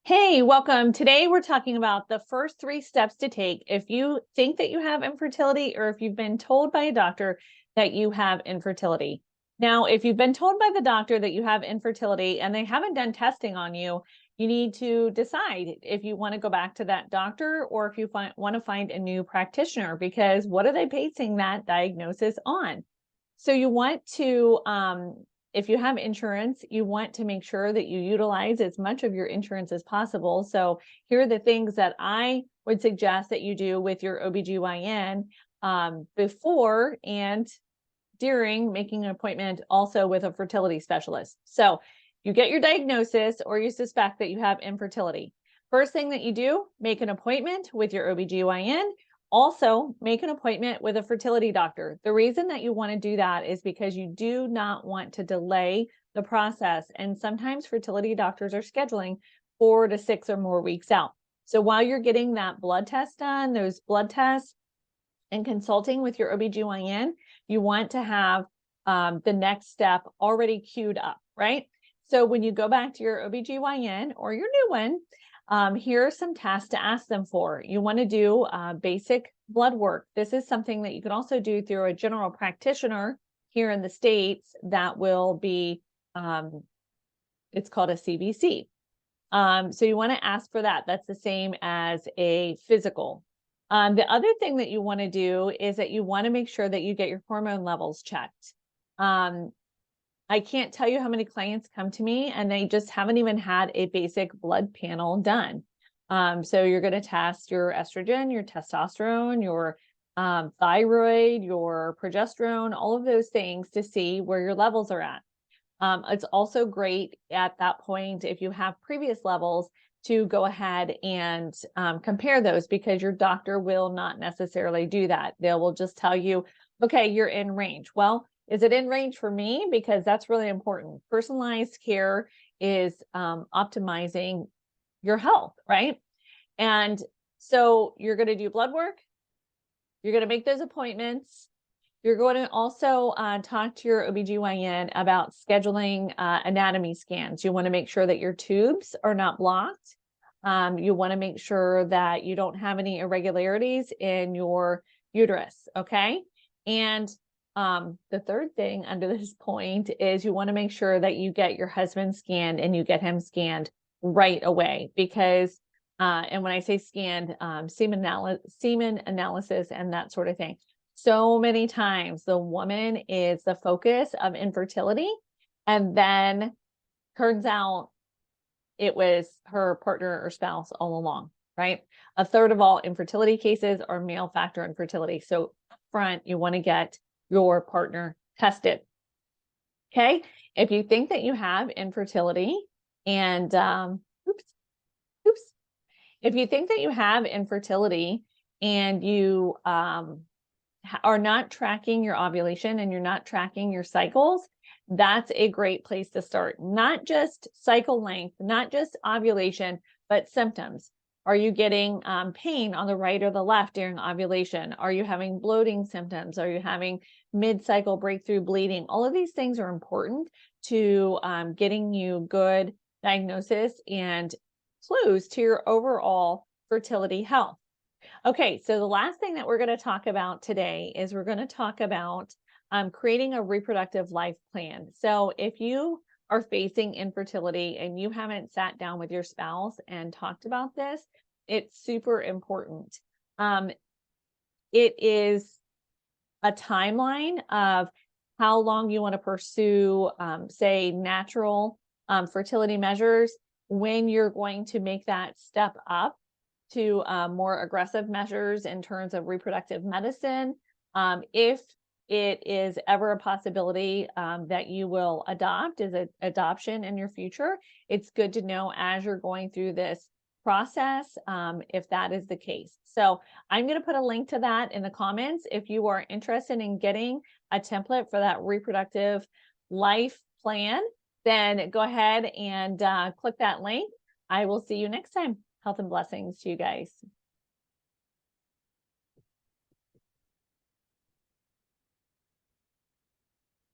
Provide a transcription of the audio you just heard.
Hey, welcome. Today we're talking about the first 3 steps to take if you think that you have infertility or if you've been told by a doctor that you have infertility. Now, if you've been told by the doctor that you have infertility and they haven't done testing on you, you need to decide if you want to go back to that doctor or if you want to find a new practitioner, because what are they basing that diagnosis on? So you want to, if you have insurance, you want to make sure that you utilize as much of your insurance as possible. So here are the things that I would suggest that you do with your OBGYN before and during making an appointment also with a fertility specialist. So you get your diagnosis or you suspect that you have infertility. First thing that you do, make an appointment with your OBGYN. Also, make an appointment with a fertility doctor. The reason that you want to do that is because you do not want to delay the process. And sometimes fertility doctors are scheduling 4 to 6 or more weeks out. So while you're getting that blood test done, those blood tests, and consulting with your OBGYN, you want to have the next step already queued up, right? So when you go back to your OBGYN or your new one, here are some tasks to ask them for. You want to do basic blood work. This is something that you can also do through a general practitioner here in the States that will be, it's called a CBC. So you want to ask for that. That's the same as a physical. The other thing that you want to do is that you want to make sure that you get your hormone levels checked. I can't tell you how many clients come to me and they just haven't even had a basic blood panel done. So you're going to test your estrogen, your testosterone, your thyroid, your progesterone, all of those things to see where your levels are at. It's also great at that point, if you have previous levels, to go ahead and compare those, because your doctor will not necessarily do that. They will just tell you, okay, you're in range. Well, is it in range for me? Because that's really important. Personalized care is optimizing your health, right? And so you're going to do blood work. You're going to make those appointments. You're going to also talk to your OBGYN about scheduling anatomy scans. You want to make sure that your tubes are not blocked. You want to make sure that you don't have any irregularities in your uterus, okay? And the third thing under this point is you want to make sure that you get your husband scanned and you get him scanned right away, because, and when I say scanned, semen analysis and that sort of thing. So many times the woman is the focus of infertility, and then turns out it was her partner or spouse all along, right? A third of all infertility cases are male factor infertility. So up front, you want to get your partner tested. Okay. If you think that you have infertility and, if you think that you have infertility and you, are not tracking your ovulation and you're not tracking your cycles, that's a great place to start. Not just cycle length, not just ovulation, but symptoms. Are you getting pain on the right or the left during ovulation? Are you having bloating symptoms? Are you having mid-cycle breakthrough bleeding? All of these things are important to getting you good diagnosis and clues to your overall fertility health. Okay, so the last thing that we're going to talk about today is we're going to talk about creating a reproductive life plan. So if you are facing infertility and you haven't sat down with your spouse and talked about this, it's super important. It is a timeline of how long you want to pursue, say, natural fertility measures, when you're going to make that step up to more aggressive measures in terms of reproductive medicine. If it is ever a possibility that you will adopt as an adoption in your future, it's good to know as you're going through this process if that is the case. So I'm going to put a link to that in the comments. If you are interested in getting a template for that reproductive life plan, then go ahead and click that link. I will see you next time. Health and blessings to you guys.